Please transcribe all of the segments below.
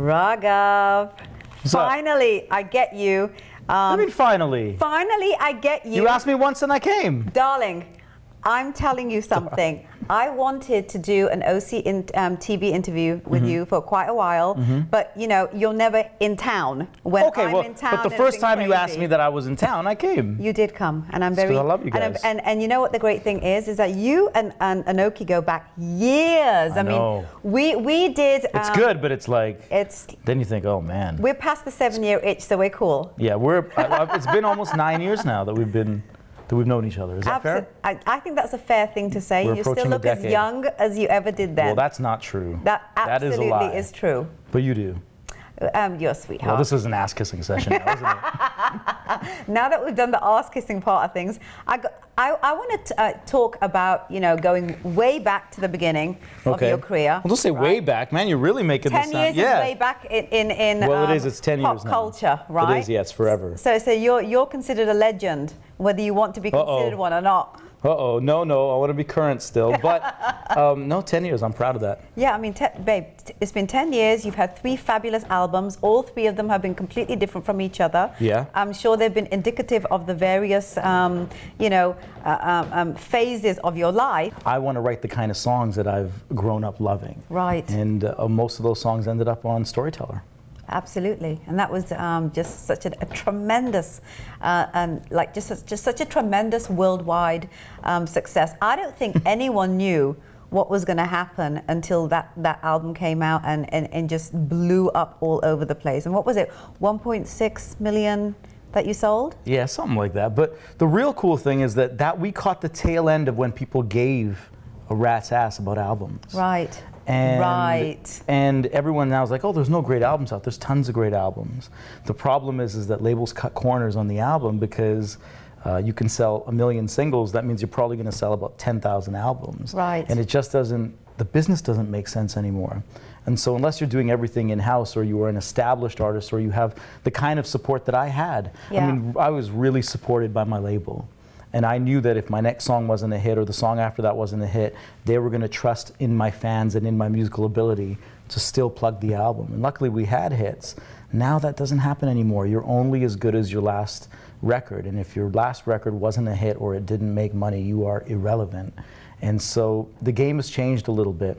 Raghav, What's up? finally, I get you. What do you mean finally? Finally, I get you. You asked me once and I came. Darling, I'm telling you something. I wanted to do an TV interview with you for quite a while, but you know, you're never in town. When I'm in town, but the first time you asked me that I was in town, I came. You did come, and I'm It's 'cause very. I love you guys. And you know what the great thing is that you and Anoki go back years. I know. mean, we did. It's good, but it's like. It's. Then you think, oh man. We're past the 7-year itch, so we're cool. Yeah, it's been almost 9 years now that we've known each other. Is that fair? I think that's a fair thing to say. We're You still approaching a look as decade. young as you ever did then. Well, that's not true. That absolutely is a lie. is true. But you do. You're a sweetheart. Well, this is an ass-kissing session now, isn't it? Now that we've done the ass-kissing part of things, I want to talk about, you know, going way back to the beginning of your career. Well, don't say way back, man. You're really making this 10 sound. years is way back in well, it is. It's 10 pop years now. culture, right? It is. Yeah, it's forever. So you're considered a legend, whether you want to be considered one or not. No, I want to be current still. But no, 10 years. I'm proud of that. Yeah, I mean, babe, it's been 10 years. You've had 3 fabulous albums. All 3 of them have been completely different from each other. Yeah. I'm sure they've been indicative of the various, phases of your life. I want to write the kind of songs that I've grown up loving. Right. And most of those songs ended up on Storyteller. Absolutely, and that was just such a tremendous, just such a tremendous worldwide success. I don't think anyone knew what was going to happen until that album came out and just blew up all over the place. And what was it, 1.6 million that you sold? Yeah, something like that. But the real cool thing is that we caught the tail end of when people gave a rat's ass about albums. Right. And everyone now is like, oh, there's no great albums out. There's tons of great albums. The problem is that labels cut corners on the album because you can sell 1 million singles. That means you're probably going to sell about 10,000 albums. Right. And it just doesn't, the business doesn't make sense anymore. And so unless you're doing everything in-house or you are an established artist or you have the kind of support that I had, yeah. I mean, I was really supported by my label. And I knew that if my next song wasn't a hit or the song after that wasn't a hit, they were going to trust in my fans and in my musical ability to still plug the album. And luckily we had hits. Now that doesn't happen anymore. You're only as good as your last record. And if your last record wasn't a hit or it didn't make money, you are irrelevant. And so the game has changed a little bit.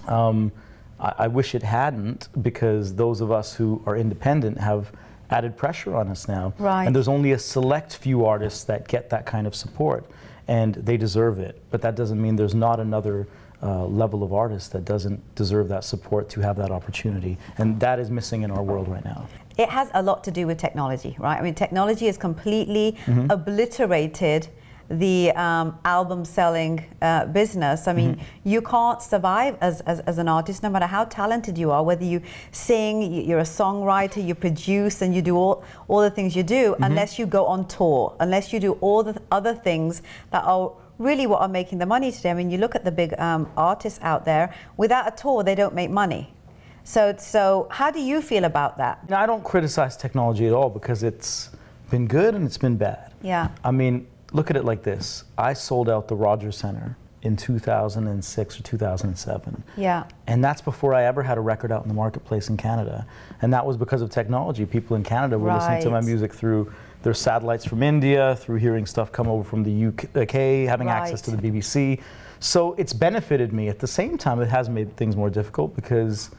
I wish it hadn't, because those of us who are independent have added pressure on us now. Right. And there's only a select few artists that get that kind of support, and they deserve it. But that doesn't mean there's not another level of artist that doesn't deserve that support to have that opportunity. And that is missing in our world right now. It has a lot to do with technology, right? I mean, technology has completely obliterated the album selling business. I mean, you can't survive as an artist no matter how talented you are, whether you sing, you're a songwriter, you produce, and you do all the things you do, unless you go on tour, unless you do all the other things that are really what are making the money today. I mean, you look at the big artists out there, without a tour, they don't make money. So how do you feel about that? Now, I don't criticize technology at all, because it's been good and it's been bad. Yeah. I mean, look at it like this. I sold out the Rogers Centre in 2006 or 2007. Yeah. And that's before I ever had a record out in the marketplace in Canada. And that was because of technology. People in Canada were listening to my music through their satellites from India, through hearing stuff come over from the UK, having access to the BBC. So it's benefited me. At the same time, it has made things more difficult because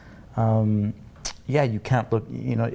yeah, you can't look, you know,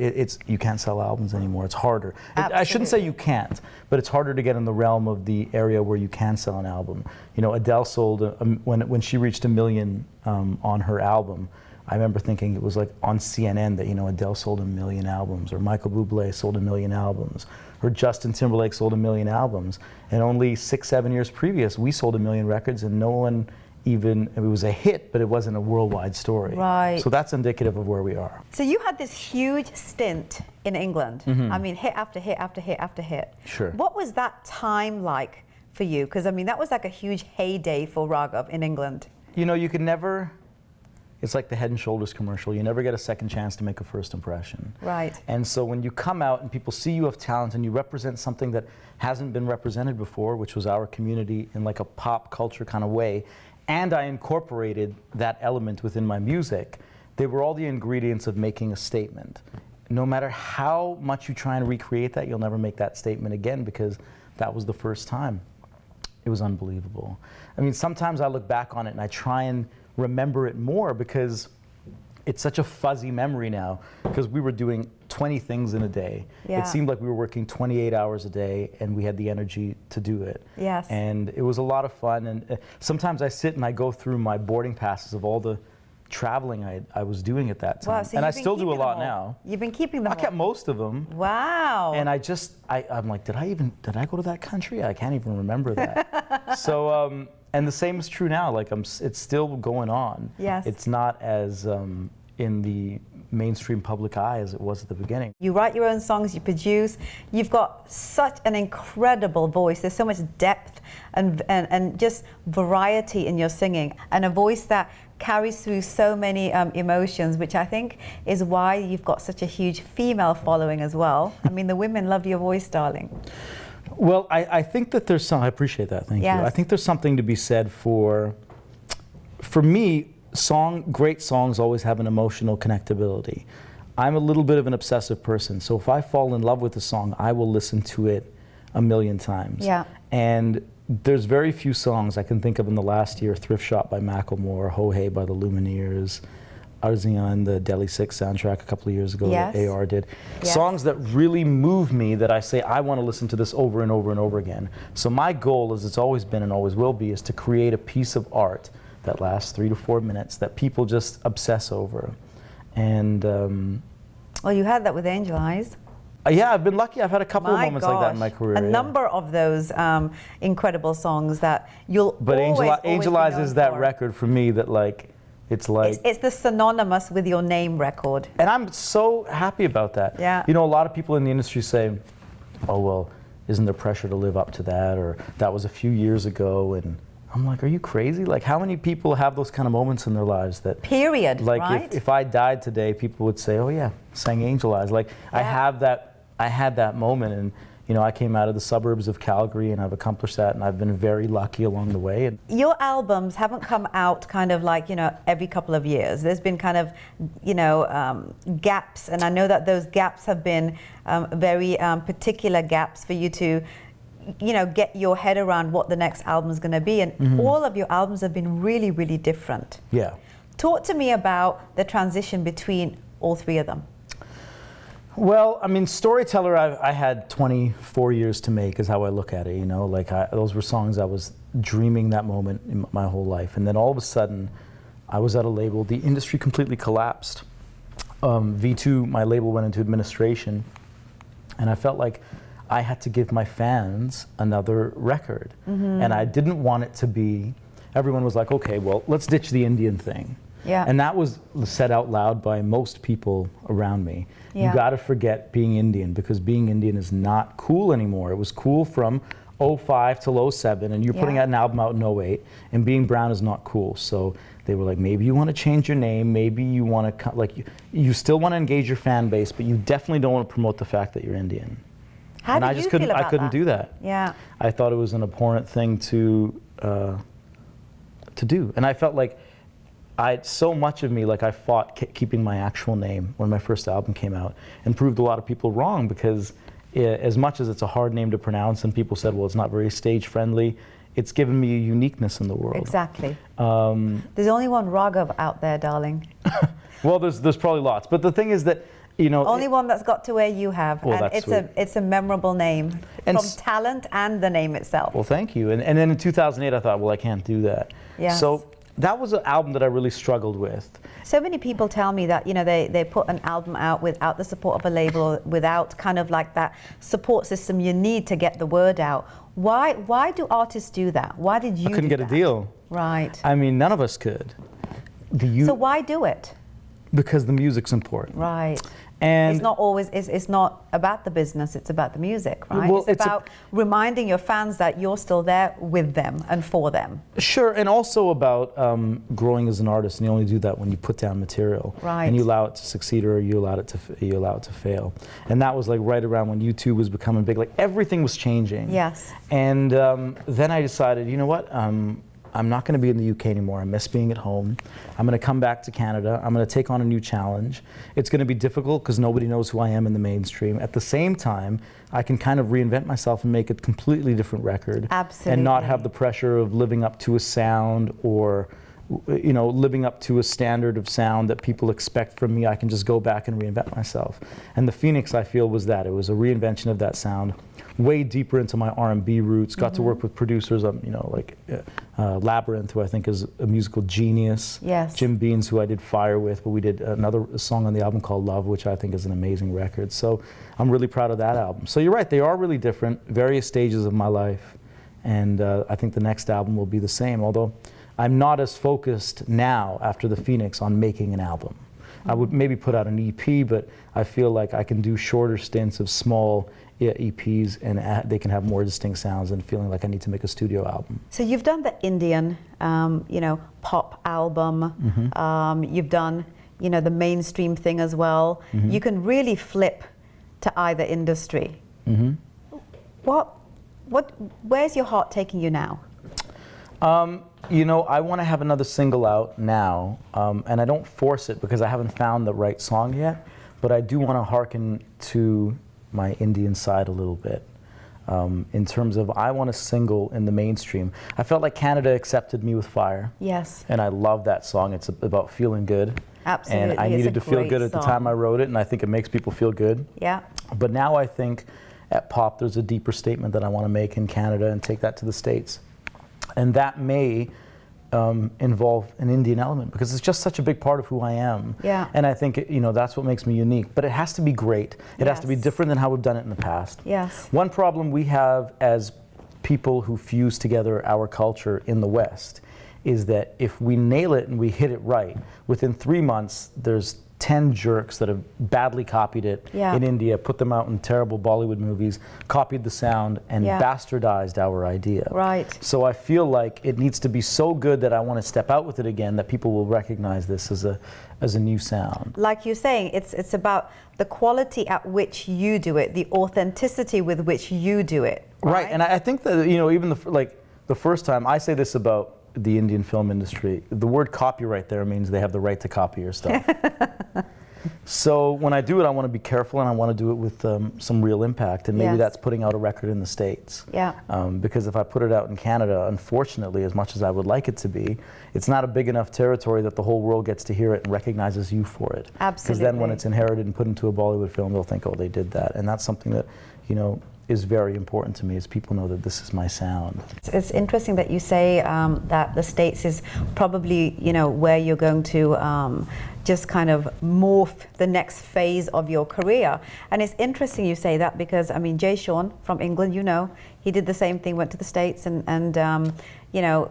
you can't sell albums anymore. It's harder. I shouldn't say you can't, but it's harder to get in the realm of the area where you can sell an album. You know, Adele sold, when she reached 1 million on her album, I remember thinking it was like on CNN that, you know, Adele sold 1 million albums, or Michael Bublé sold 1 million albums, or Justin Timberlake sold 1 million albums. And only 6-7 years previous, we sold 1 million records and no one even, it was a hit, but it wasn't a worldwide story. Right. So that's indicative of where we are. So you had this huge stint in England. I mean, hit after hit after hit after hit. Sure. What was that time like for you? Because I mean, that was like a huge heyday for Raghav in England. You know, you can never, it's like the Head and Shoulders commercial. You never get a second chance to make a first impression. Right. And so when you come out and people see you have talent and you represent something that hasn't been represented before, which was our community in like a pop culture kind of way, and I incorporated that element within my music, they were all the ingredients of making a statement. No matter how much you try and recreate that, you'll never make that statement again, because that was the first time. It was unbelievable. I mean, sometimes I look back on it and I try and remember it more, because it's such a fuzzy memory now, because we were doing 20 things in a day. Yeah. It seemed like we were working 28 hours a day, and we had the energy to do it. Yes. And it was a lot of fun. And sometimes I sit and I go through my boarding passes of all the traveling I was doing at that time. Wow, so and I still do a lot now. You've been keeping them I kept most of them. Wow. And I'm like, did I go to that country? I can't even remember that. So, and the same is true now. Like, it's still going on. Yes. It's not as in the mainstream public eye as it was at the beginning. You write your own songs, you produce, you've got such an incredible voice. There's so much depth and just variety in your singing, and a voice that carries through so many emotions, which I think is why you've got such a huge female following as well. I mean, the women love your voice, darling. Well, I think that there's some, I appreciate that, thank you. I think there's something to be said for me, great songs always have an emotional connectability. I'm a little bit of an obsessive person, so if I fall in love with a song, I will listen to it a million times. Yeah. And there's very few songs I can think of in the last year: Thrift Shop by Macklemore, Ho Hey by the Lumineers, Arzian, the Delhi 6 soundtrack a couple of years ago that AR did. Yes. Songs that really move me, that I say, I want to listen to this over and over and over again. So my goal, as it's always been and always will be, is to create a piece of art that lasts 3 to 4 minutes that people just obsess over. And well, you had that with Angel Eyes. Yeah, I've been lucky. I've had a couple of moments like that in my career. A number of those incredible songs that you'll always Angel Eyes is that record for me that, like, it's the synonymous with your name record. And I'm so happy about that. Yeah. You know, a lot of people in the industry say, oh, well, isn't there pressure to live up to that? Or that was a few years ago. And I'm like, are you crazy? Like, how many people have those kind of moments in their lives that... Period, like, right? if I died today, people would say, oh yeah, sang Angel Eyes. Like, yeah. I had that moment, and, you know, I came out of the suburbs of Calgary, and I've accomplished that, and I've been very lucky along the way. And your albums haven't come out kind of like, you know, every couple of years. There's been kind of, you know, gaps, and I know that those gaps have been very particular gaps for you to, you know, get your head around what the next album is going to be. And all of your albums have been really, really different. Yeah. Talk to me about the transition between all three of them. Well, I mean, Storyteller, I had 24 years to make, is how I look at it, you know? Like, those were songs I was dreaming that moment in my whole life. And then all of a sudden, I was at a label. The industry completely collapsed. V2, my label, went into administration. And I felt like I had to give my fans another record. And I didn't want it to be, everyone was like, okay, well, let's ditch the Indian thing. Yeah. And that was said out loud by most people around me. Yeah. You got to forget being Indian, because being Indian is not cool anymore. It was cool from 05 till 07, and you're putting out an album out in 08, and being brown is not cool. So they were like, maybe you want to change your name, maybe you want to, like, you still want to engage your fan base, but you definitely don't want to promote the fact that you're Indian. How did you feel about that? I couldn't do that. Yeah. I thought it was an abhorrent thing to do, and I felt like so much of me, like, I fought keeping my actual name when my first album came out, and proved a lot of people wrong, because as much as it's a hard name to pronounce, and people said, well, it's not very stage friendly, it's given me a uniqueness in the world. Exactly. There's only one Raghav out there, darling. Well, there's probably lots, but the thing is that, you know, only one that's got to where you have, well, and it's a memorable name, and from talent and the name itself. Well, thank you. And then in 2008, I thought, well, I can't do that. Yes. So that was an album that I really struggled with. So many people tell me that, you know, they put an album out without the support of a label, without kind of like that support system you need to get the word out. Why do artists do that? Why did you? I couldn't get a deal. Right. I mean, none of us could. So why do it? Because the music's important. Right. And it's not always, it's not about the business, it's about the music, right? Well, it's about reminding your fans that you're still there with them and for them. Sure, and also about growing as an artist, and you only do that when you put down material. Right. And you allow it to succeed, or you allow it to fail. And that was like right around when YouTube was becoming big, like everything was changing. Yes. And then I decided, you know what, I'm I'm not going to be in the UK anymore. I miss being at home. I'm going to come back to Canada. I'm going to take on a new challenge. It's going to be difficult because nobody knows who I am in the mainstream. At the same time, I can kind of reinvent myself and make a completely different record. Absolutely. And not have the pressure of living up to a sound or living up to a standard of sound that people expect from me. I can just go back and reinvent myself. And the Phoenix, I feel, was that. It was a reinvention of that sound, way deeper into my R&B roots. Got to work with producers, like Labyrinth, who I think is a musical genius. Yes. Jim Beans, who I did Fire with, but we did another song on the album called Love, which I think is an amazing record. So I'm really proud of that album. So you're right, they are really different, various stages of my life. And I think the next album will be the same, although I'm not as focused now after the Phoenix on making an album. I would maybe put out an EP, but I feel like I can do shorter stints of small EPs and they can have more distinct sounds than feeling like I need to make a studio album. So you've done the Indian, pop album. You've done, the mainstream thing as well. You can really flip to either industry. Where's your heart taking you now? I want to have another single out now, and I don't force it because I haven't found the right song yet, but I do want to hearken to my Indian side a little bit. In terms of, I want a single in the mainstream. I felt like Canada accepted me with Fire. Yes. And I love that song. It's about feeling good. Absolutely. And I needed to feel good at the time I wrote it, and I think it makes people feel good. Yeah. But now I think at pop there's a deeper statement that I want to make in Canada and take that to the States. And that may involve an Indian element because it's just such a big part of who I am. Yeah. And I think that's what makes me unique. But it has to be great. It has to be different than how we've done it in the past. Yes. One problem we have as people who fuse together our culture in the West is that if we nail it and we hit it right, within 3 months there's 10 jerks that have badly copied it in India, put them out in terrible Bollywood movies, copied the sound, and bastardized our idea. Right. So I feel like it needs to be so good that I want to step out with it again, that people will recognize this as a new sound. Like you're saying, it's about the quality at which you do it, the authenticity with which you do it. Right, and I think that even the first time I say this about the Indian film industry, the word copyright there means they have the right to copy your stuff. So when I do it, I want to be careful and I want to do it with some real impact, and maybe that's putting out a record in the States. Yeah. Because if I put it out in Canada, unfortunately, as much as I would like it to be, it's not a big enough territory that the whole world gets to hear it and recognizes you for it. Absolutely. Because then when it's inherited and put into a Bollywood film, they'll think, oh, they did that. And that's something that, is very important to me, is people know that this is my sound. It's interesting that you say that the States is probably, where you're going to just kind of morph the next phase of your career. And it's interesting you say that because, Jay Sean from England, he did the same thing, went to the States and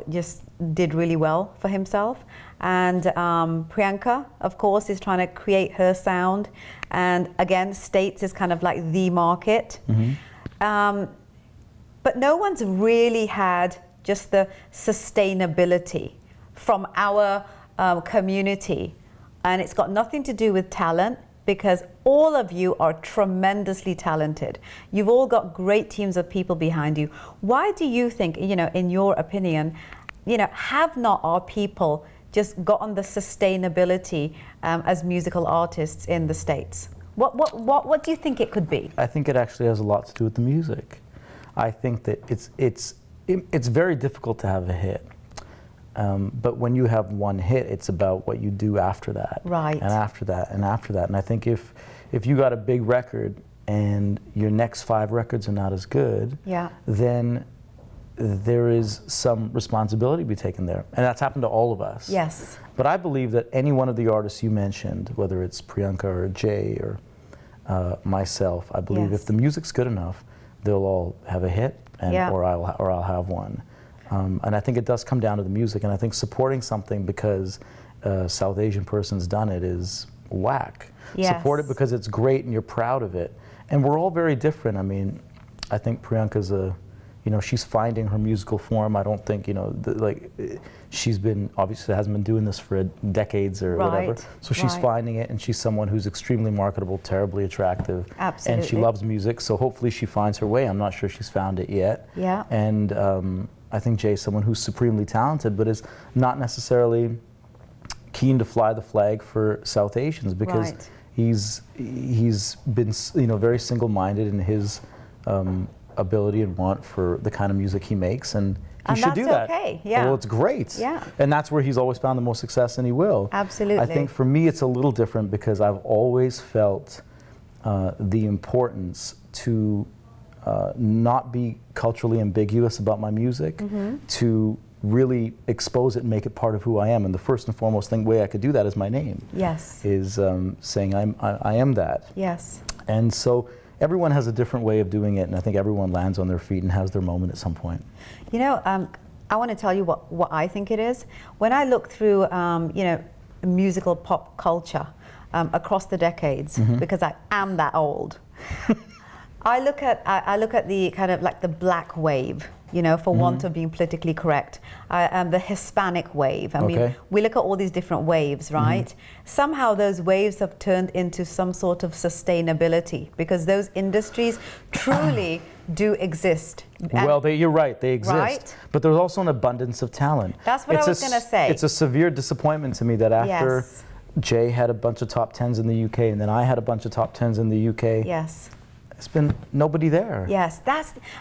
just did really well for himself. And Priyanka, of course, is trying to create her sound. And again, States is kind of like the market. But no one's really had just the sustainability from our community. And it's got nothing to do with talent, because all of you are tremendously talented. You've all got great teams of people behind you. Why do you think, in your opinion, have not our people just gotten the sustainability as musical artists in the States? What do you think it could be? I think it actually has a lot to do with the music. I think that it's very difficult to have a hit. But when you have one hit, it's about what you do after that. Right. And after that, and after that. And I think if you got a big record and your next 5 records are not as good, then there is some responsibility to be taken there. And that's happened to all of us. Yes. But I believe that any one of the artists you mentioned, whether it's Priyanka or Jay or myself, I believe if the music's good enough, they'll all have a hit, or I'll have one. And I think it does come down to the music, and I think supporting something because a South Asian person's done it is whack. Yes. Support it because it's great and you're proud of it. And we're all very different. I think Priyanka's she's finding her musical form. I don't think, she's been, obviously hasn't been doing this for decades or whatever. So she's finding it, and she's someone who's extremely marketable, terribly attractive. Absolutely. And she loves music, so hopefully she finds her way. I'm not sure she's found it yet. Yeah. And I think Jay's someone who's supremely talented, but is not necessarily keen to fly the flag for South Asians, because he's been, you know, very single-minded in his ability and want for the kind of music he makes, and he should do that. Okay. Yeah. Well, it's great. Yeah. And that's where he's always found the most success, and he will. Absolutely. I think for me it's a little different, because I've always felt the importance to not be culturally ambiguous about my music, to really expose it and make it part of who I am. And the first and foremost way I could do that is my name. Yes. Is saying I am that. Yes. And so everyone has a different way of doing it, and I think everyone lands on their feet and has their moment at some point. You know, I want to tell you what I think it is. When I look through, you know, musical pop culture across the decades, because I am that old, I look at the kind of like the black wave, you know, for want of being politically correct, the Hispanic wave. I mean, we look at all these different waves, right? Somehow those waves have turned into some sort of sustainability, because those industries truly do exist. Well, you're right, they exist. Right? But there's also an abundance of talent. That's what I was going to say. It's a severe disappointment to me that after Jay had a bunch of top 10s in the UK, and then I had a bunch of top 10s in the UK. Yes. It's been nobody there. Yes,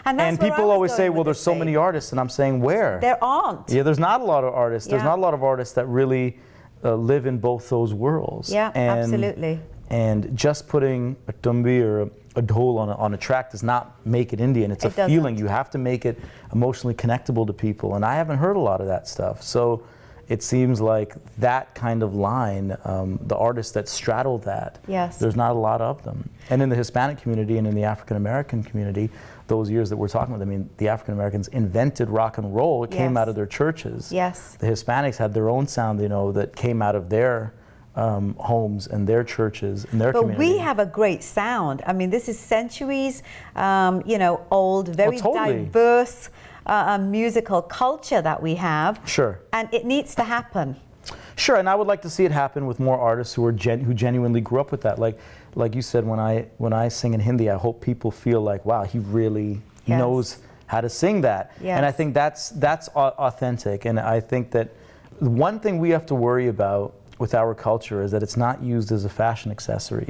and people always say, well, there's so many artists, and I'm saying, where? There aren't. Yeah, there's not a lot of artists. There's not a lot of artists that really live in both those worlds. Yeah, absolutely. And just putting a tumbi or a dhol on a track does not make it Indian. It's a feeling. You have to make it emotionally connectable to people, and I haven't heard a lot of that stuff. So it seems like that kind of line, the artists that straddle that, there's not a lot of them. And in the Hispanic community and in the African American community, those years that we're talking about, I mean, the African Americans invented rock and roll. It came out of their churches. Yes. The Hispanics had their own sound, you know, that came out of their homes and their churches and their community. But we have a great sound. I mean, this is centuries, you know, old, very diverse musical culture that we have. Sure. And it needs to happen. Sure, and I would like to see it happen with more artists who genuinely grew up with that. Like you said, when I sing in Hindi, I hope people feel like, wow, he really knows how to sing that. Yes. And I think that's authentic. And I think that one thing we have to worry about with our culture is that it's not used as a fashion accessory,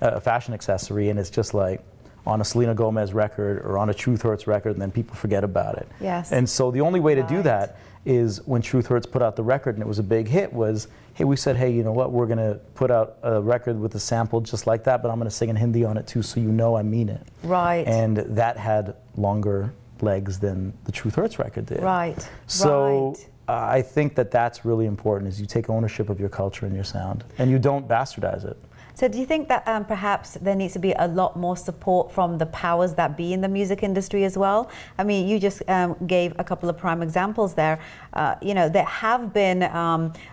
and it's just like on a Selena Gomez record or on a Truth Hurts record, and then people forget about it. Yes. And so the only way to do that is when Truth Hurts put out the record and it was a big hit was, hey, we said, hey, you know what, we're gonna put out a record with a sample just like that, but I'm gonna sing in Hindi on it too, so you know I mean it. Right. And that had longer legs than the Truth Hurts record did. Right. So I think that that's really important, is you take ownership of your culture and your sound, and you don't bastardize it. So do you think that perhaps there needs to be a lot more support from the powers that be in the music industry as well? I mean, you just gave a couple of prime examples there. You know, there have been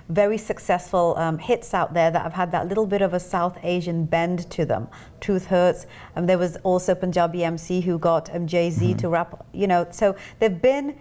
very successful hits out there that have had that little bit of a South Asian bend to them. Truth Hurts. There was also Punjabi MC who got Jay-Z to rap. You know, so there've been,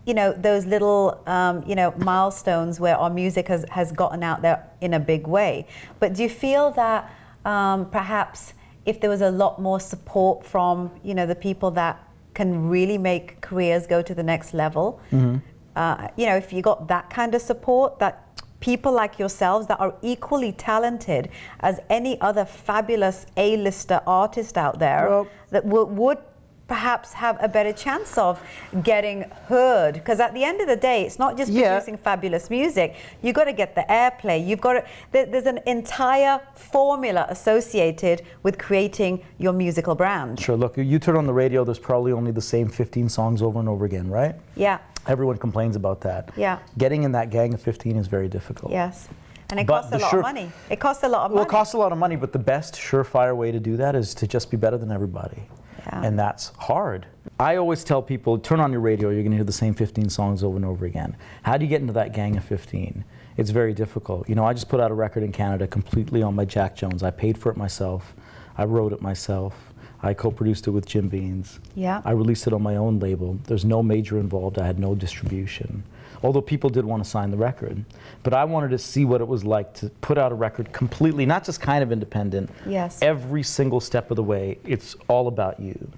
you know, those little, you know, milestones where our music has gotten out there in a big way. But do you feel that perhaps if there was a lot more support from, you know, the people that can really make careers go to the next level, you know, if you got that kind of support, that people like yourselves that are equally talented as any other fabulous A-lister artist out there, that would perhaps have a better chance of getting heard, because at the end of the day, it's not just producing fabulous music. You've got to get the airplay. You've got to, there's an entire formula associated with creating your musical brand. Sure. Look, you turn on the radio, there's probably only the same 15 songs over and over again, right? Yeah. Everyone complains about that. Yeah. Getting in that gang of 15 is very difficult. Yes. And it costs a lot of money. It costs a lot of money. Well, it costs a lot of money, but the best surefire way to do that is to just be better than everybody. And that's hard. I always tell people, turn on your radio, you're gonna hear the same 15 songs over and over again. How do you get into that gang of 15? It's very difficult. You know, I just put out a record in Canada completely on my Jack Jones. I paid for it myself. I wrote it myself. I co-produced it with Jim Beans. Yeah. I released it on my own label. There's no major involved. I had no distribution. Although people did want to sign the record. But I wanted to see what it was like to put out a record completely, not just kind of independent. Yes. Every single step of the way, it's all about you.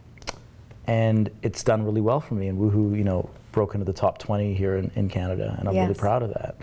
And it's done really well for me. And Woohoo, you know, broke into the top 20 here in Canada, and I'm really Yes. proud of that.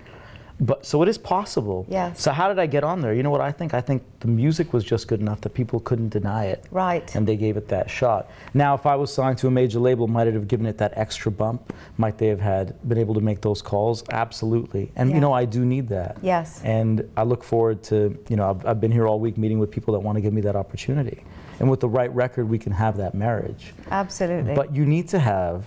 But so it is possible. Yes. So how did I get on there? You know what I think? I think the music was just good enough that people couldn't deny it. Right. And they gave it that shot. Now, if I was signed to a major label, might it have given it that extra bump? Might they have been able to make those calls? Absolutely. And Yeah. you know, I do need that. Yes. And I look forward to, you know, I've been here all week meeting with people that want to give me that opportunity. And with the right record, we can have that marriage. Absolutely. But you need to have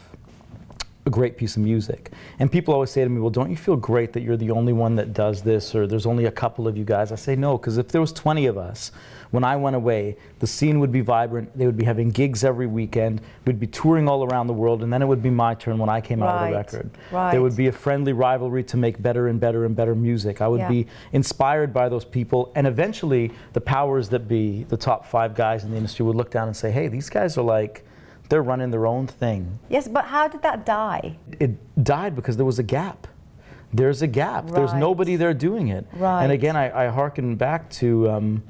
a great piece of music. And people always say to me, well, don't you feel great that you're the only one that does this, or there's only a couple of you guys? I say no, because if there was 20 of us, when I went away, the scene would be vibrant, they would be having gigs every weekend, we'd be touring all around the world, and then it would be my turn when I came out with a record. Right. There would be a friendly rivalry to make better and better and better music. I would be inspired by those people, and eventually the powers that be, the top 5 guys in the industry, would look down and say, hey, these guys are like, they're running their own thing. Yes, but how did that die? It died because there was a gap. There's a gap. There's Right. nobody there doing it. Right. And again, I hearken back to,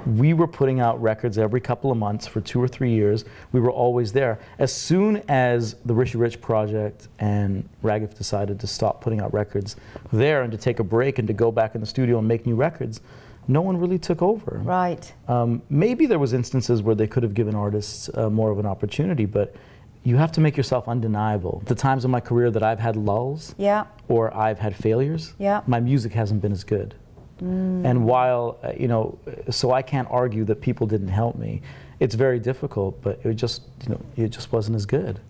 we were putting out records every couple of months for 2 or 3 years. We were always there. As soon as the Rishi Rich project and Raghav decided to stop putting out records there and to take a break and to go back in the studio and make new records, no one really took over. Right. Maybe there was instances where they could have given artists more of an opportunity, but you have to make yourself undeniable. The times in my career that I've had lulls, Yeah. or I've had failures, Yeah. my music hasn't been as good. And while, you know, so I can't argue that people didn't help me. It's very difficult, but it just, you know, it just wasn't as good.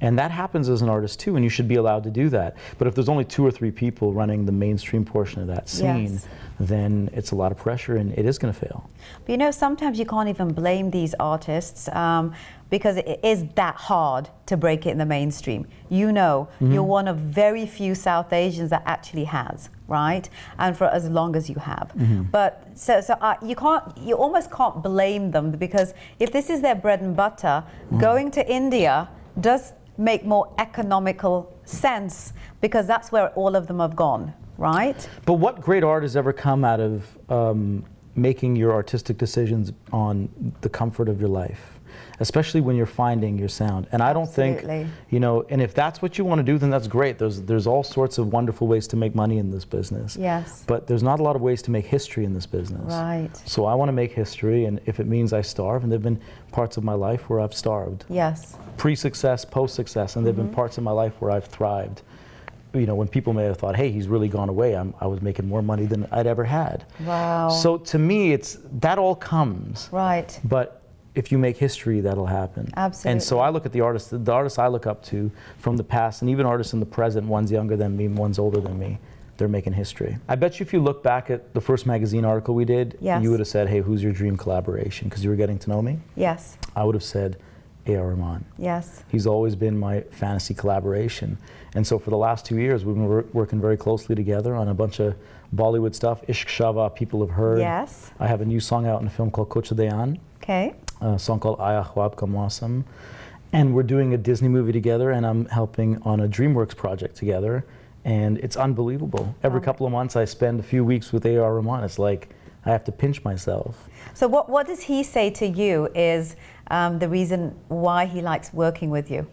And that happens as an artist too, and you should be allowed to do that. But if there's only 2 or 3 people running the mainstream portion of that scene, Yes. then it's a lot of pressure and it is going to fail. But you know, sometimes you can't even blame these artists because it is that hard to break it in the mainstream. You know, you're one of very few South Asians that actually has, right? And for as long as you have. But so you almost can't blame them, because if this is their bread and butter, going to India does make more economical sense, because that's where all of them have gone, right? But what great art has ever come out of making your artistic decisions on the comfort of your life, especially when you're finding your sound? And I don't think, you know, and if that's what you want to do, then that's great. There's all sorts of wonderful ways to make money in this business. Yes. But there's not a lot of ways to make history in this business. Right. So I want to make history, and if it means I starve, and there have been parts of my life where I've starved. Yes. Pre-success, post-success, and there have been parts of my life where I've thrived. You know, when people may have thought, hey, he's really gone away, I was making more money than I'd ever had. Wow. So to me, that all comes. Right. But if you make history, that'll happen. Absolutely. And so I look at the artists I look up to from the past, and even artists in the present, one's younger than me, one's older than me, they're making history. I bet you if you look back at the first magazine article we did, you would have said, hey, who's your dream collaboration? Because you were getting to know me. Yes. I would have said, A.R. Rahman. Yes. He's always been my fantasy collaboration. And so for the last 2 years, we've been working very closely together on a bunch of Bollywood stuff. Ishq Shava, people have heard. Yes. I have a new song out in a film called Kuch Dayan. Okay. A song called Aya Khwab Ka Mausam. And we're doing a Disney movie together, and I'm helping on a DreamWorks project together. And it's unbelievable. Every couple of months, I spend a few weeks with A.R. Rahman. It's like I have to pinch myself. So what does he say to you is the reason why he likes working with you?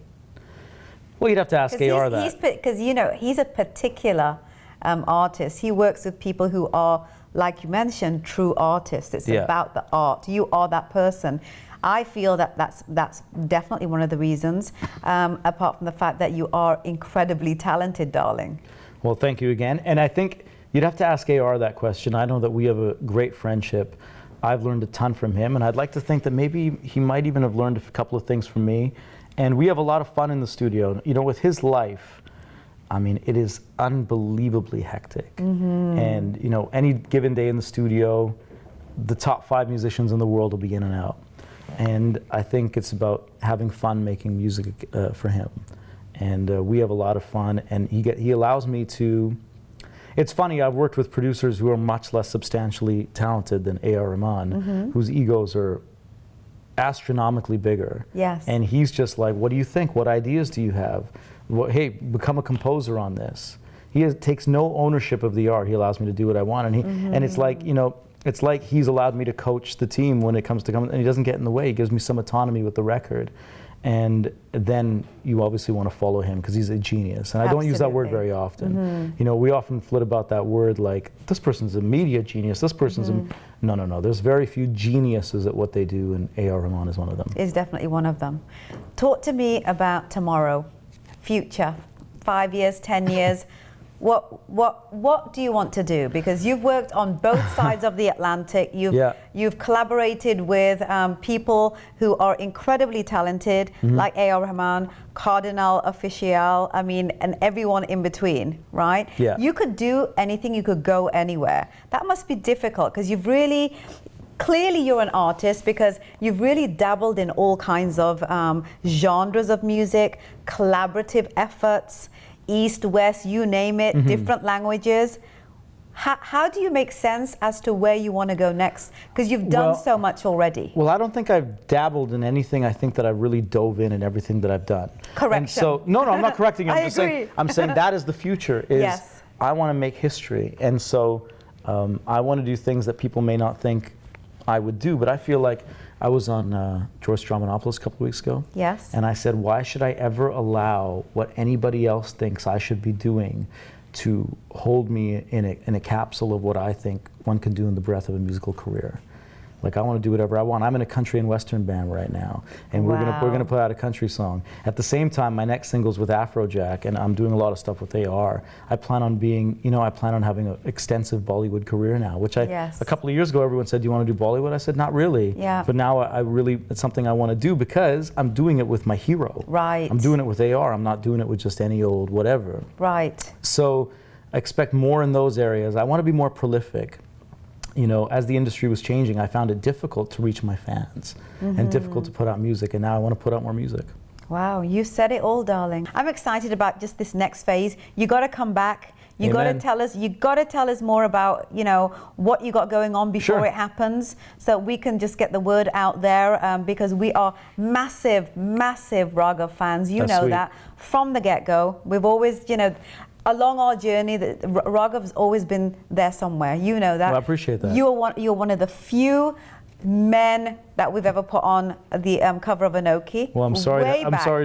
Well, you'd have to ask A.R. that. Because, you know, he's a particular artist. He works with people who are, like you mentioned, true artists. It's about the art. You are that person. I feel that that's definitely one of the reasons, apart from the fact that you are incredibly talented, darling. Well, thank you again. And I think you'd have to ask A.R. that question. I know that we have a great friendship. I've learned a ton from him, and I'd like to think that maybe he might even have learned a couple of things from me. And we have a lot of fun in the studio. You know, with his life, I mean, it is unbelievably hectic. And, you know, any given day in the studio, the top 5 musicians in the world will be in and out. And I think it's about having fun making music for him. And we have a lot of fun, and he allows me to. It's funny, I've worked with producers who are much less substantially talented than A.R. Rahman, whose egos are astronomically bigger. Yes. And he's just like, what do you think? What ideas do you have? Hey, become a composer on this. He takes no ownership of the art. He allows me to do what I want. And and it's like, you know, it's like he's allowed me to coach the team when it comes to and he doesn't get in the way. He gives me some autonomy with the record. and then you obviously want to follow him because he's a genius. And I don't use that word very often. You know, we often flit about that word like, this person's a media genius, this person's a... No. There's very few geniuses at what they do, and A.R. Rahman is one of them. Is definitely one of them. Talk to me about tomorrow, future, 5 years, 10 years. What do you want to do? Because you've worked on both sides of the Atlantic. You've collaborated with people who are incredibly talented, like A.R. Rahman, Cardinal Official, I mean, and everyone in between, right? Yeah. You could do anything, you could go anywhere. That must be difficult because you've really, clearly you're an artist because you've really dabbled in all kinds of genres of music, collaborative efforts, East, West, you name it, different languages. How do you make sense as to where you want to go next? Because you've done so much already. Well, I don't think I've dabbled in anything. I think that I really dove in everything that I've done. Correction. And so, no, I'm not correcting you. I'm saying that is the future. Yes. I want to make history. And so I want to do things that people may not think I would do. But I feel like I was on George Stromanopoulos a couple of weeks ago. Yes. And I said, why should I ever allow what anybody else thinks I should be doing to hold me in a capsule of what I think one can do in the breadth of a musical career? Like, I want to do whatever I want. I'm in a country and western band right now, and we're gonna put out a country song. At the same time, my next single's with Afrojack, and I'm doing a lot of stuff with AR. I plan on being, I plan on having an extensive Bollywood career now, which a couple of years ago, everyone said, do you want to do Bollywood? I said, not really. Yeah. But now it's something I want to do because I'm doing it with my hero. Right. I'm doing it with AR. I'm not doing it with just any old whatever. Right. So I expect more in those areas. I want to be more prolific. As the industry was changing, I found it difficult to reach my fans and difficult to put out music, and now I want to put out more music. Wow, you said it all, darling. I'm excited about just this next phase. You got to come back. You got to tell us. You got to tell us more about what you got going on before it happens, so we can just get the word out there. Because we are massive Raghav fans. You know that from the get-go. We've always, along our journey, Raghav's always been there somewhere. You know that. Well, I appreciate that. You're one of the few men that we've ever put on the cover of Anoki. Well, I'm sorry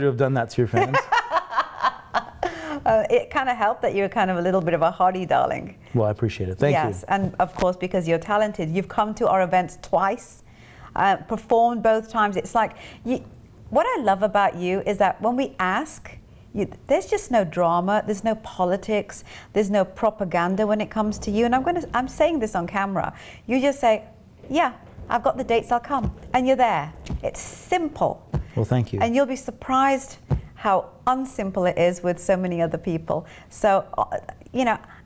to have done that to your fans. It kind of helped that you're kind of a little bit of a hottie, darling. Well, I appreciate it. Thank you. Yes, and of course, because you're talented. You've come to our events twice, performed both times. It's like, what I love about you is that when we ask, there's just no drama, there's no politics, there's no propaganda when it comes to you. And I'm saying this on camera. You just say, yeah, I've got the dates, I'll come. And you're there. It's simple. Well, thank you. And you'll be surprised how unsimple it is with so many other people. So,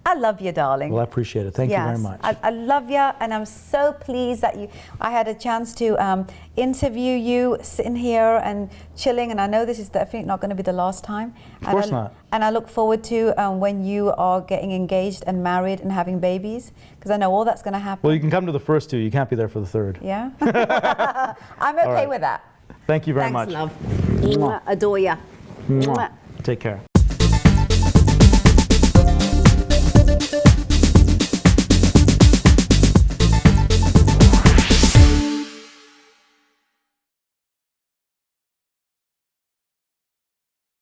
I love you, darling. Well, I appreciate it. Thank you very much. I love you, and I'm so pleased that I had a chance to interview you, sitting here and chilling, and I know this is definitely not going to be the last time. Of course not. And I look forward to when you are getting engaged and married and having babies, because I know all that's going to happen. Well, you can come to the first two. You can't be there for the third. Yeah? I'm okay with that. Thank you very much. Thanks, love. Adore ya. Take care.